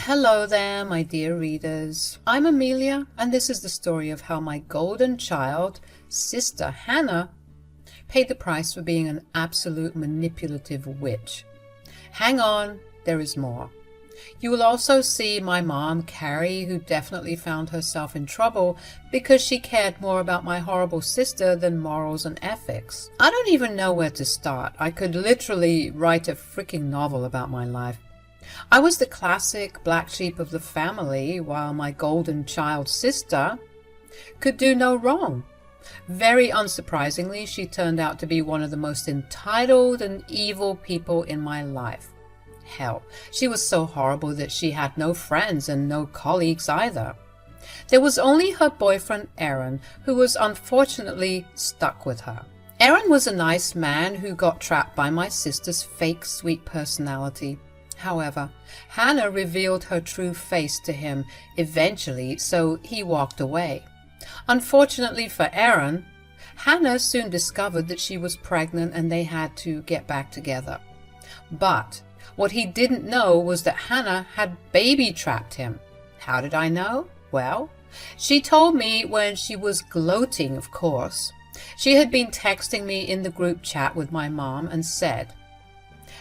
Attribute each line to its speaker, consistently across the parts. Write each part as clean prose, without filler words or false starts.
Speaker 1: Hello there, my dear readers. I'm Amelia, and this is the story of how my golden child, Sister Hannah, paid the price for being an absolute manipulative witch. Hang on, there is more. You will also see my mom, Carrie, who definitely found herself in trouble because she cared more about my horrible sister than morals and ethics. I don't even know where to start. I could literally write a freaking novel about my life. I was the classic black sheep of the family, while my golden child sister could do no wrong. Very unsurprisingly, she turned out to be one of the most entitled and evil people in my life. Hell, she was so horrible that she had no friends and no colleagues either. There was only her boyfriend Aaron, who was unfortunately stuck with her. Aaron was a nice man who got trapped by my sister's fake sweet personality. However, Hannah revealed her true face to him eventually, so he walked away. Unfortunately for Aaron, Hannah soon discovered that she was pregnant and they had to get back together. But what he didn't know was that Hannah had baby-trapped him. How did I know? Well, she told me when she was gloating, of course. She had been texting me in the group chat with my mom and said,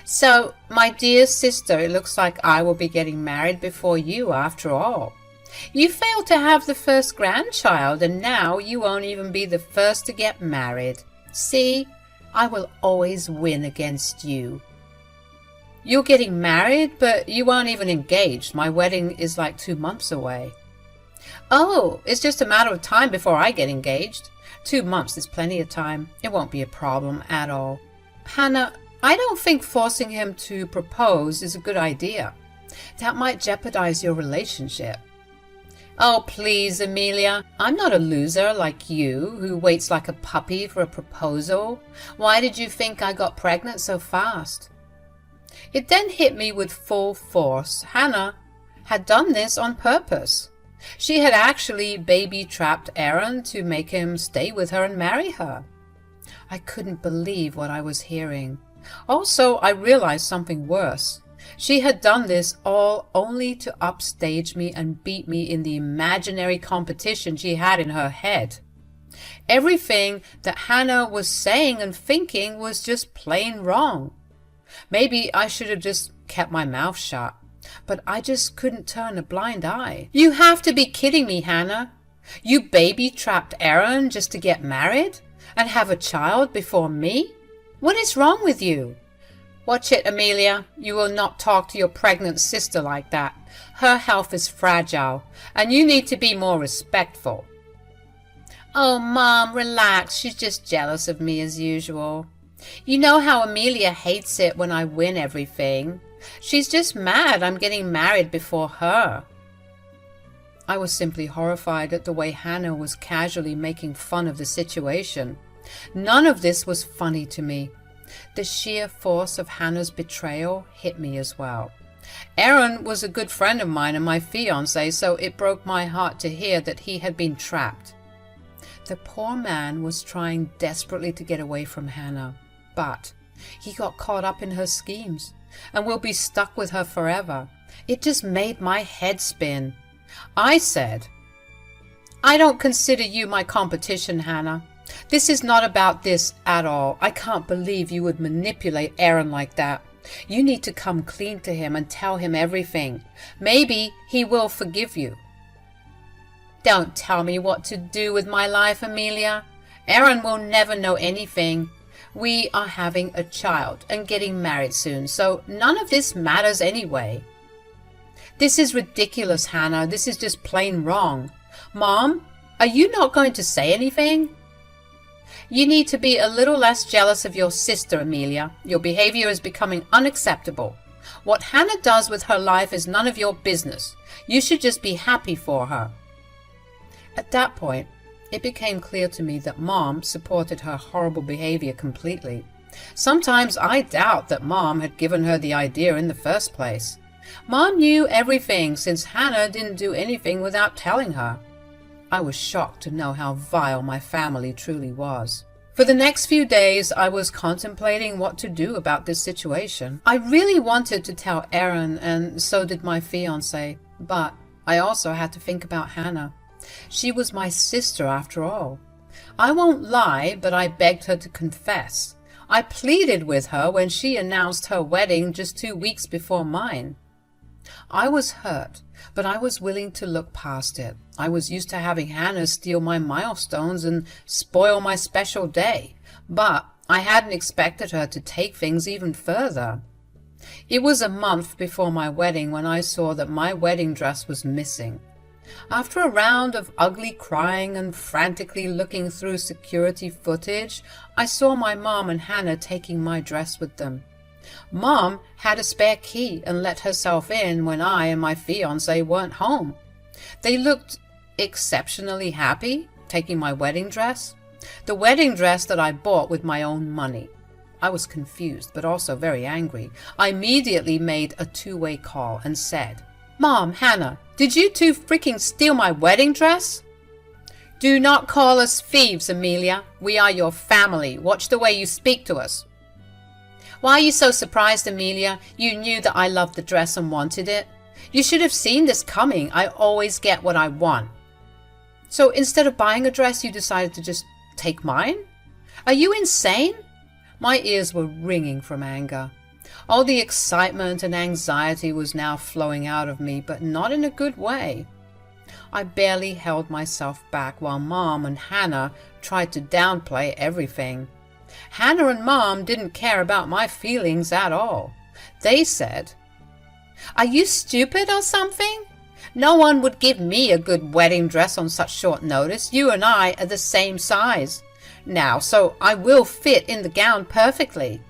Speaker 1: "So, my dear sister, it looks like I will be getting married before you after all. You failed to have the first grandchild, and now you won't even be the first to get married. See, I will always win against you. You're getting married, but you aren't even engaged. My wedding is like 2 months away." "Oh, it's just a matter of time before I get engaged. 2 months is plenty of time. It won't be a problem at all." "Hannah, I don't think forcing him to propose is a good idea. That might jeopardize your relationship." "Oh, please, Amelia. I'm not a loser like you, who waits like a puppy for a proposal. Why did you think I got pregnant so fast?" It then hit me with full force. Hannah had done this on purpose. She had actually baby-trapped Aaron to make him stay with her and marry her. I couldn't believe what I was hearing. Also, I realized something worse. She had done this all only to upstage me and beat me in the imaginary competition she had in her head. Everything that Hannah was saying and thinking was just plain wrong. Maybe I should have just kept my mouth shut, but I just couldn't turn a blind eye. "You have to be kidding me, Hannah. You baby-trapped Aaron just to get married and have a child before me? What is wrong with you?" "Watch it, Amelia. You will not talk to your pregnant sister like that. Her health is fragile, and you need to be more respectful." "Oh, Mom, relax. She's just jealous of me as usual. You know how Amelia hates it when I win everything. She's just mad I'm getting married before her." I was simply horrified at the way Hannah was casually making fun of the situation. None of this was funny to me. The sheer force of Hannah's betrayal hit me as well. Aaron was a good friend of mine and my fiancé, so it broke my heart to hear that he had been trapped. The poor man was trying desperately to get away from Hannah, but he got caught up in her schemes and will be stuck with her forever. It just made my head spin. I said, "I don't consider you my competition, Hannah. This is not about this at all. I can't believe you would manipulate Aaron like that. You need to come clean to him and tell him everything. Maybe he will forgive you." "Don't tell me what to do with my life, Amelia. Aaron will never know anything. We are having a child and getting married soon, so none of this matters anyway." "This is ridiculous, Hannah. This is just plain wrong. Mom, are you not going to say anything?" "You need to be a little less jealous of your sister, Amelia. Your behavior is becoming unacceptable. What Hannah does with her life is none of your business. You should just be happy for her." At that point, it became clear to me that Mom supported her horrible behavior completely. Sometimes I doubt that Mom had given her the idea in the first place. Mom knew everything since Hannah didn't do anything without telling her. I was shocked to know how vile my family truly was. For the next few days, I was contemplating what to do about this situation. I really wanted to tell Aaron, and so did my fiancé, but I also had to think about Hannah. She was my sister after all. I won't lie, but I begged her to confess. I pleaded with her when she announced her wedding just 2 weeks before mine. I was hurt, but I was willing to look past it. I was used to having Hannah steal my milestones and spoil my special day, but I hadn't expected her to take things even further. It was a month before my wedding when I saw that my wedding dress was missing. After a round of ugly crying and frantically looking through security footage, I saw my mom and Hannah taking my dress with them. Mom had a spare key and let herself in when I and my fiancé weren't home. They looked exceptionally happy taking my wedding dress, the wedding dress that I bought with my own money. I was confused, but also very angry. I immediately made a two-way call and said, "Mom, Hannah, did you two freaking steal my wedding dress?" "Do not call us thieves, Amelia. We are your family. Watch the way you speak to us." "Why are you so surprised, Amelia? You knew that I loved the dress and wanted it. You should have seen this coming. I always get what I want." "So instead of buying a dress, you decided to just take mine? Are you insane?" My ears were ringing from anger. All the excitement and anxiety was now flowing out of me, but not in a good way. I barely held myself back while Mom and Hannah tried to downplay everything. Hannah and Mom didn't care about my feelings at all. They said, "Are you stupid or something? No one would give me a good wedding dress on such short notice. You and I are the same size now, so I will fit in the gown perfectly."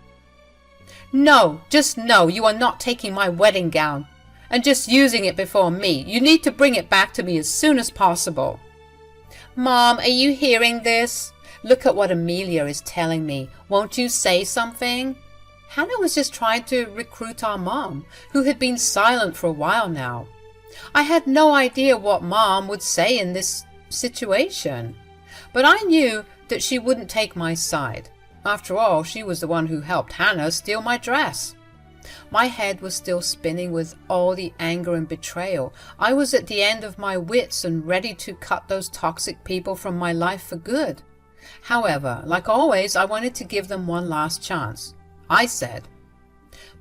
Speaker 1: "No, just no, you are not taking my wedding gown and just using it before me. You need to bring it back to me as soon as possible." "Mom, are you hearing this? Look at what Amelia is telling me. Won't you say something?" Hannah was just trying to recruit our mom, who had been silent for a while now. I had no idea what Mom would say in this situation, but I knew that she wouldn't take my side. After all, she was the one who helped Hannah steal my dress. My head was still spinning with all the anger and betrayal. I was at the end of my wits and ready to cut those toxic people from my life for good. However, like always, I wanted to give them one last chance. I said,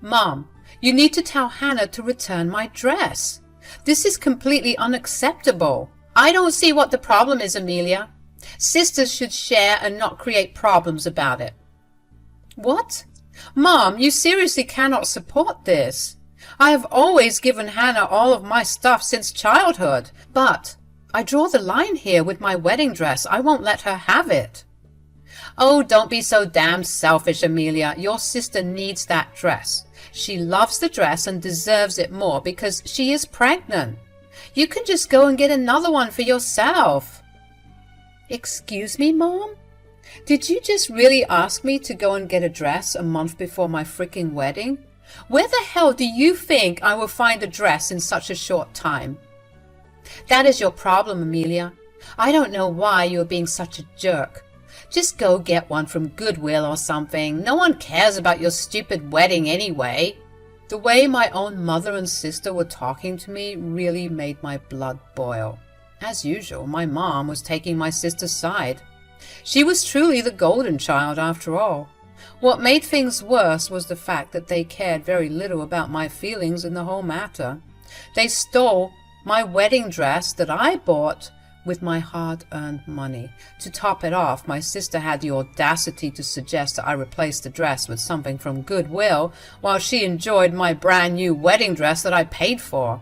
Speaker 1: "Mom, you need to tell Hannah to return my dress. This is completely unacceptable." "I don't see what the problem is, Amelia. Sisters should share and not create problems about it." "What? Mom, you seriously cannot support this. I have always given Hannah all of my stuff since childhood, but I draw the line here with my wedding dress. I won't let her have it." "Oh, don't be so damn selfish, Amelia. Your sister needs that dress. She loves the dress and deserves it more because she is pregnant. You can just go and get another one for yourself." "Excuse me, Mom? Did you just really ask me to go and get a dress a month before my freaking wedding? Where the hell do you think I will find a dress in such a short time?" "That is your problem, Amelia. I don't know why you are being such a jerk. Just go get one from Goodwill or something. No one cares about your stupid wedding anyway." The way my own mother and sister were talking to me really made my blood boil. As usual, my mom was taking my sister's side. She was truly the golden child after all. What made things worse was the fact that they cared very little about my feelings in the whole matter. They stole my wedding dress that I bought with my hard-earned money. To top it off, my sister had the audacity to suggest that I replace the dress with something from Goodwill while she enjoyed my brand new wedding dress that I paid for.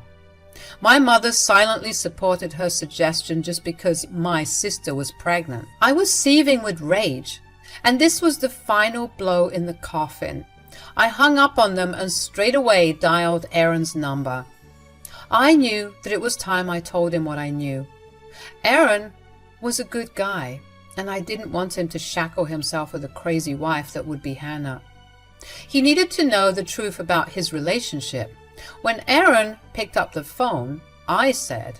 Speaker 1: My mother silently supported her suggestion just because my sister was pregnant. I was seething with rage, and this was the final blow in the coffin. I hung up on them and straight away dialed Aaron's number. I knew that it was time I told him what I knew. Aaron was a good guy, and I didn't want him to shackle himself with a crazy wife that would be Hannah. He needed to know the truth about his relationship. When Aaron picked up the phone, I said,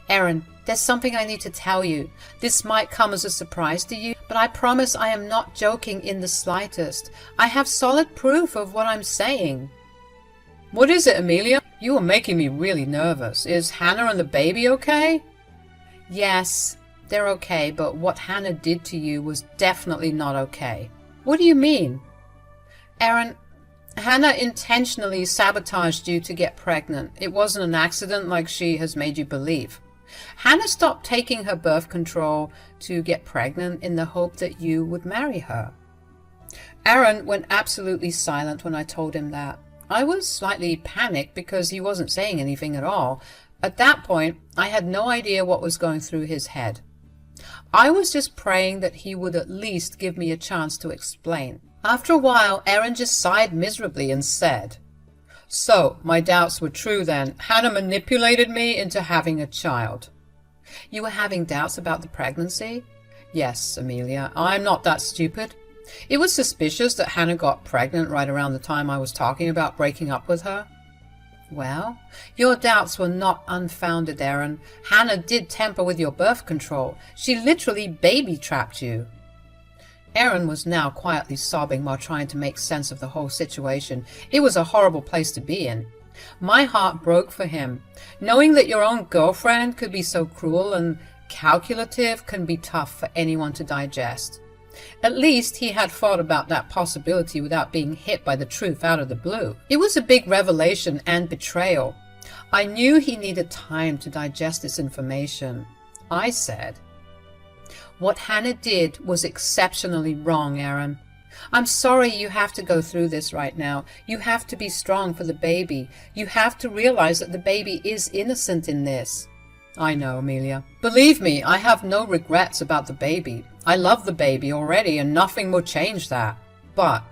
Speaker 1: Erin, there's something I need to tell you. This might come as a surprise to you, but I promise I am not joking in the slightest. I have solid proof of what I'm saying. What is it, Amelia? You are making me really nervous. Is Hannah and the baby okay? Yes, they're okay, but what Hannah did to you was definitely not okay. What do you mean? Erin, Hannah intentionally sabotaged you to get pregnant. It wasn't an accident like she has made you believe. Hannah stopped taking her birth control to get pregnant in the hope that you would marry her. Aaron went absolutely silent when I told him that. I was slightly panicked because he wasn't saying anything at all. At that point, I had no idea what was going through his head. I was just praying that he would at least give me a chance to explain. After a while, Aaron just sighed miserably and said, "So, my doubts were true then. Hannah manipulated me into having a child." You were having doubts about the pregnancy? Yes, Amelia, I'm not that stupid. It was suspicious that Hannah got pregnant right around the time I was talking about breaking up with her. Well, your doubts were not unfounded, Aaron. Hannah did tamper with your birth control. She literally baby-trapped you. Aaron was now quietly sobbing while trying to make sense of the whole situation. It was a horrible place to be in. My heart broke for him. Knowing that your own girlfriend could be so cruel and calculative can be tough for anyone to digest. At least he had thought about that possibility without being hit by the truth out of the blue. It was a big revelation and betrayal. I knew he needed time to digest this information. I said, "What Hannah did was exceptionally wrong, Aaron. I'm sorry you have to go through this right now. You have to be strong for the baby. You have to realize that the baby is innocent in this." I know, Amelia. Believe me, I have no regrets about the baby. I love the baby already and nothing will change that. But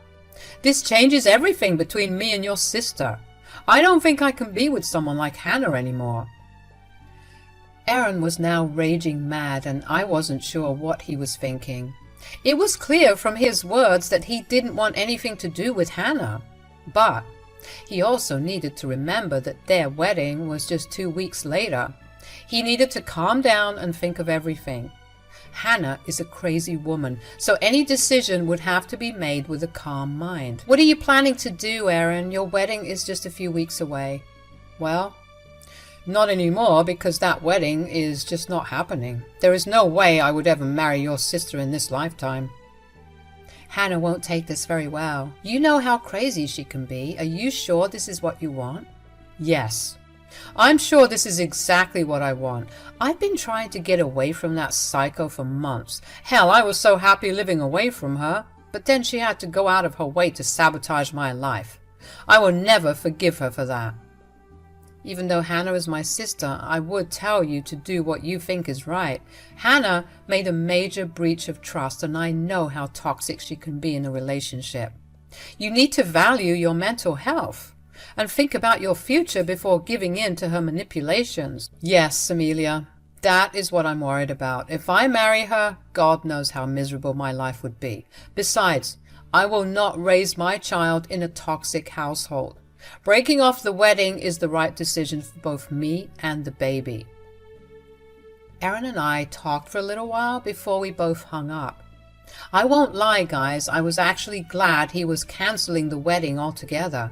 Speaker 1: this changes everything between me and your sister. I don't think I can be with someone like Hannah anymore. Aaron was now raging mad and I wasn't sure what he was thinking. It was clear from his words that he didn't want anything to do with Hannah. But he also needed to remember that their wedding was just 2 weeks later. He needed to calm down and think of everything. Hannah is a crazy woman, so any decision would have to be made with a calm mind. What are you planning to do, Aaron? Your wedding is just a few weeks away. Well, not anymore, because that wedding is just not happening. There is no way I would ever marry your sister in this lifetime. Hannah won't take this very well. You know how crazy she can be. Are you sure this is what you want? Yes. I'm sure this is exactly what I want. I've been trying to get away from that psycho for months. Hell, I was so happy living away from her. But then she had to go out of her way to sabotage my life. I will never forgive her for that. Even though Hannah is my sister, I would tell you to do what you think is right. Hannah made a major breach of trust, and I know how toxic she can be in a relationship. You need to value your mental health and think about your future before giving in to her manipulations. Yes, Amelia, that is what I'm worried about. If I marry her, God knows how miserable my life would be. Besides, I will not raise my child in a toxic household. Breaking off the wedding is the right decision for both me and the baby. Aaron and I talked for a little while before we both hung up. I won't lie, guys, I was actually glad he was canceling the wedding altogether.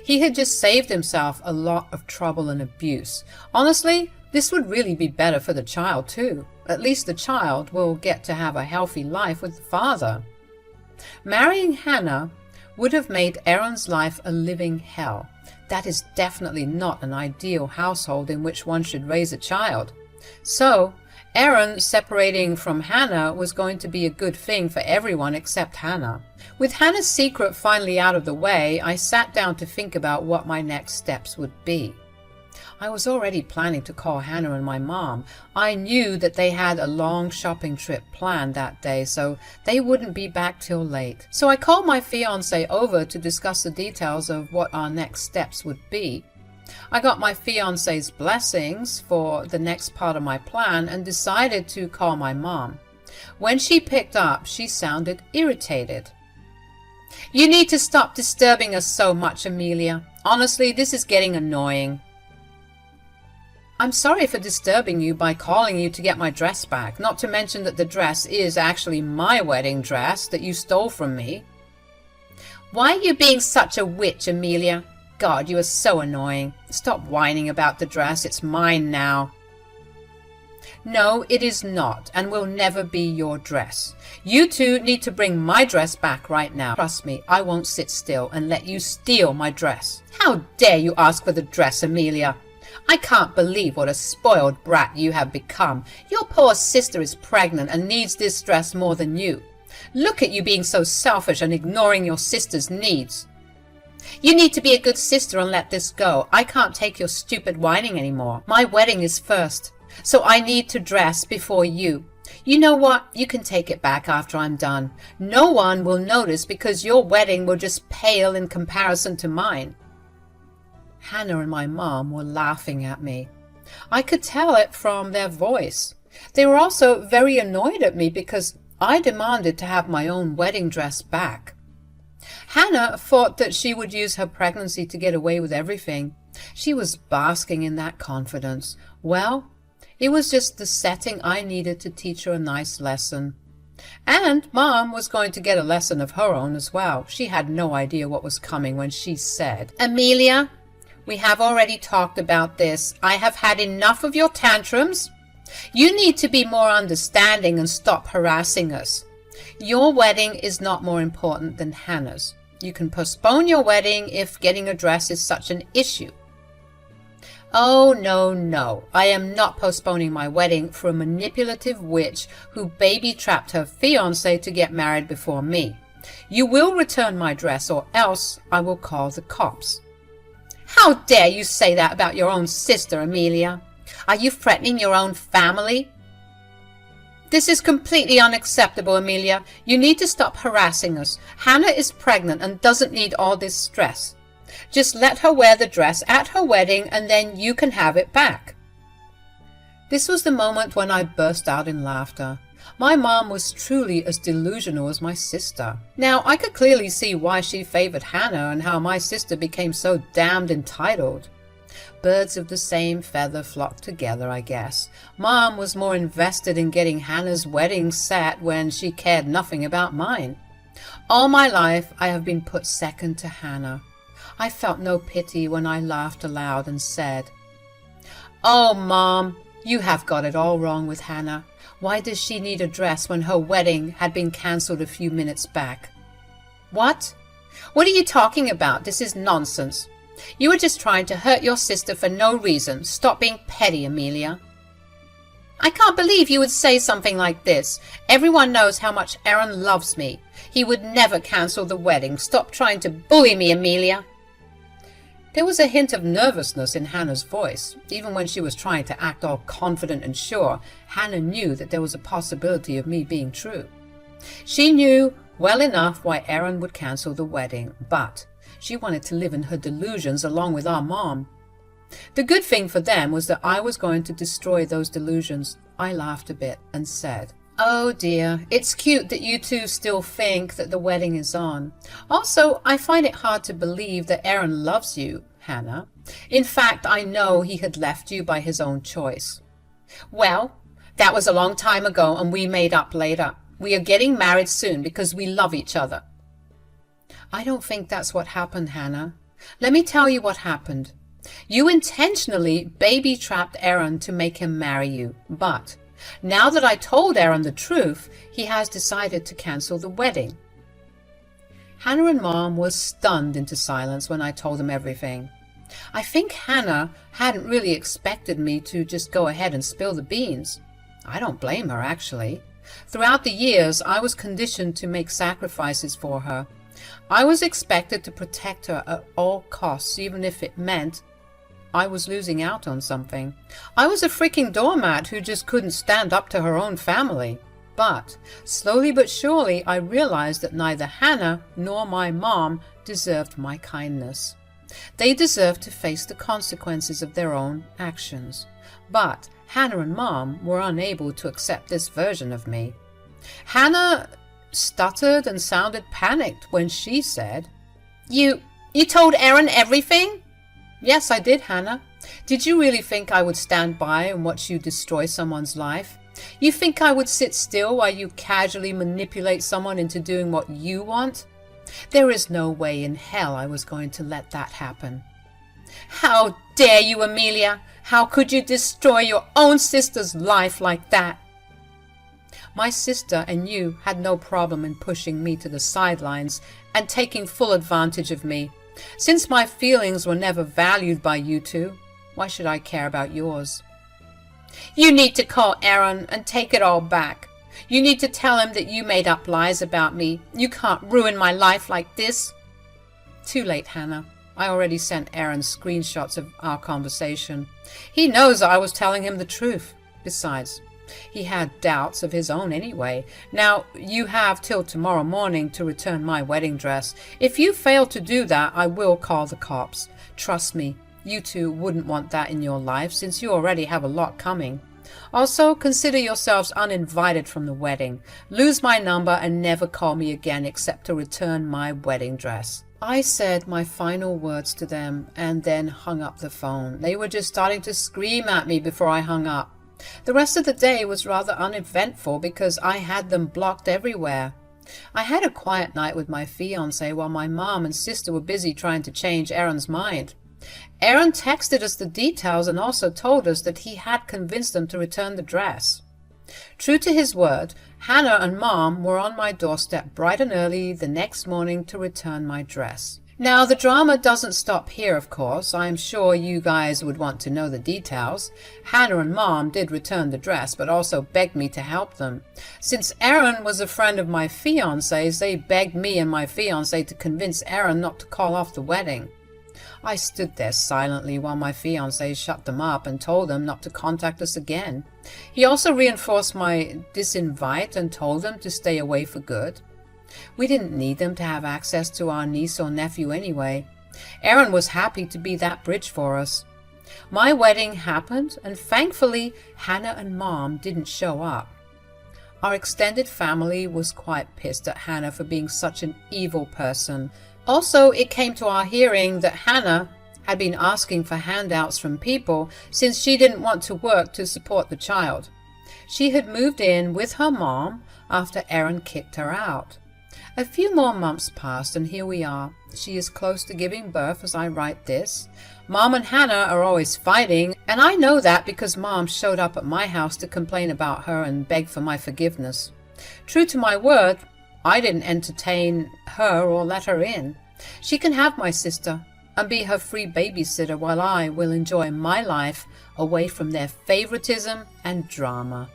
Speaker 1: He had just saved himself a lot of trouble and abuse. Honestly, this would really be better for the child too. At least the child will get to have a healthy life with the father. Marrying Hannah would have made Aaron's life a living hell. That is definitely not an ideal household in which one should raise a child. So, Aaron separating from Hannah was going to be a good thing for everyone except Hannah. With Hannah's secret finally out of the way, I sat down to think about what my next steps would be. I was already planning to call Hannah and my mom. I knew that they had a long shopping trip planned that day, so they wouldn't be back till late. So I called my fiancé over to discuss the details of what our next steps would be. I got my fiancé's blessings for the next part of my plan and decided to call my mom. When she picked up, she sounded irritated. "You need to stop disturbing us so much, Amelia. Honestly, this is getting annoying." I'm sorry for disturbing you by calling you to get my dress back, not to mention that the dress is actually my wedding dress that you stole from me. Why are you being such a witch, Amelia? God, you are so annoying. Stop whining about the dress. It's mine now. No, it is not, and will never be your dress. You two need to bring my dress back right now. Trust me, I won't sit still and let you steal my dress. How dare you ask for the dress, Amelia? I can't believe what a spoiled brat you have become. Your poor sister is pregnant and needs this dress more than you. Look at you being so selfish and ignoring your sister's needs. You need to be a good sister and let this go. I can't take your stupid whining anymore. My wedding is first, so I need to dress before you. You know what? You can take it back after I'm done. No one will notice because your wedding will just pale in comparison to mine. Hannah and my mom were laughing at me. I could tell it from their voice. They were also very annoyed at me because I demanded to have my own wedding dress back. Hannah thought that she would use her pregnancy to get away with everything. She was basking in that confidence. Well, it was just the setting I needed to teach her a nice lesson. And Mom was going to get a lesson of her own as well. She had no idea what was coming when she said, Amelia, we have already talked about this. I have had enough of your tantrums. You need to be more understanding and stop harassing us. Your wedding is not more important than Hannah's. You can postpone your wedding if getting a dress is such an issue. Oh, no, no. I am not postponing my wedding for a manipulative witch who baby-trapped her fiancé to get married before me. You will return my dress or else I will call the cops. How dare you say that about your own sister, Amelia? Are you threatening your own family? This is completely unacceptable, Amelia. You need to stop harassing us. Hannah is pregnant and doesn't need all this stress. Just let her wear the dress at her wedding and then you can have it back. This was the moment when I burst out in laughter. My mom was truly as delusional as my sister. Now, I could clearly see why she favored Hannah and how my sister became so damned entitled. Birds of the same feather flocked together, I guess. Mom was more invested in getting Hannah's wedding set when she cared nothing about mine. All my life I have been put second to Hannah. I felt no pity when I laughed aloud and said, Oh, Mom, you have got it all wrong with Hannah. Why does she need a dress when her wedding had been cancelled a few minutes back? What? What are you talking about? This is nonsense. You were just trying to hurt your sister for no reason. Stop being petty, Amelia. I can't believe you would say something like this. Everyone knows how much Aaron loves me. He would never cancel the wedding. Stop trying to bully me, Amelia. There was a hint of nervousness in Hannah's voice. Even when she was trying to act all confident and sure, Hannah knew that there was a possibility of me being true. She knew well enough why Aaron would cancel the wedding, but she wanted to live in her delusions along with our mom. The good thing for them was that I was going to destroy those delusions. I laughed a bit and said, Oh dear, it's cute that you two still think that the wedding is on. Also, I find it hard to believe that Aaron loves you, Hannah. In fact, I know he had left you by his own choice. Well, that was a long time ago and we made up later. We are getting married soon because we love each other. I don't think that's what happened, Hannah. Let me tell you what happened. You intentionally baby-trapped Aaron to make him marry you, but now that I told Aaron the truth, he has decided to cancel the wedding. Hannah and Mom were stunned into silence when I told them everything. I think Hannah hadn't really expected me to just go ahead and spill the beans. I don't blame her, actually. Throughout the years, I was conditioned to make sacrifices for her. I was expected to protect her at all costs, even if it meant I was losing out on something. I was a freaking doormat who just couldn't stand up to her own family. But slowly but surely, I realized that neither Hannah nor my mom deserved my kindness. They deserved to face the consequences of their own actions. But Hannah and Mom were unable to accept this version of me. Hannah stuttered and sounded panicked when she said, You told Aaron everything? Yes, I did, Hannah. Did you really think I would stand by and watch you destroy someone's life? You think I would sit still while you casually manipulate someone into doing what you want? There is no way in hell I was going to let that happen. How dare you, Amelia? How could you destroy your own sister's life like that? My sister and you had no problem in pushing me to the sidelines and taking full advantage of me. Since my feelings were never valued by you two, why should I care about yours? You need to call Aaron and take it all back. You need to tell him that you made up lies about me. You can't ruin my life like this. Too late, Hannah. I already sent Aaron screenshots of our conversation. He knows I was telling him the truth. Besides, he had doubts of his own anyway. Now, you have till tomorrow morning to return my wedding dress. If you fail to do that, I will call the cops. Trust me, you two wouldn't want that in your life, since you already have a lot coming. Also, consider yourselves uninvited from the wedding. Lose my number and never call me again except to return my wedding dress. I said my final words to them and then hung up the phone. They were just starting to scream at me before I hung up. The rest of the day was rather uneventful because I had them blocked everywhere. I had a quiet night with my fiancé while my mom and sister were busy trying to change Aaron's mind. Aaron texted us the details and also told us that he had convinced them to return the dress. True to his word, Hannah and Mom were on my doorstep bright and early the next morning to return my dress. Now, the drama doesn't stop here, of course. I'm sure you guys would want to know the details. Hannah and Mom did return the dress, but also begged me to help them. Since Aaron was a friend of my fiancé's, they begged me and my fiancé to convince Aaron not to call off the wedding. I stood there silently while my fiancé shut them up and told them not to contact us again. He also reinforced my disinvite and told them to stay away for good. We didn't need them to have access to our niece or nephew anyway. Aaron was happy to be that bridge for us. My wedding happened, and thankfully Hannah and Mom didn't show up. Our extended family was quite pissed at Hannah for being such an evil person. Also, it came to our hearing that Hannah had been asking for handouts from people since she didn't want to work to support the child. She had moved in with her mom after Aaron kicked her out. A few more months passed, and here we are. She is close to giving birth as I write this. Mom and Hannah are always fighting, and I know that because Mom showed up at my house to complain about her and beg for my forgiveness. True to my word, I didn't entertain her or let her in. She can have my sister and be her free babysitter while I will enjoy my life away from their favoritism and drama.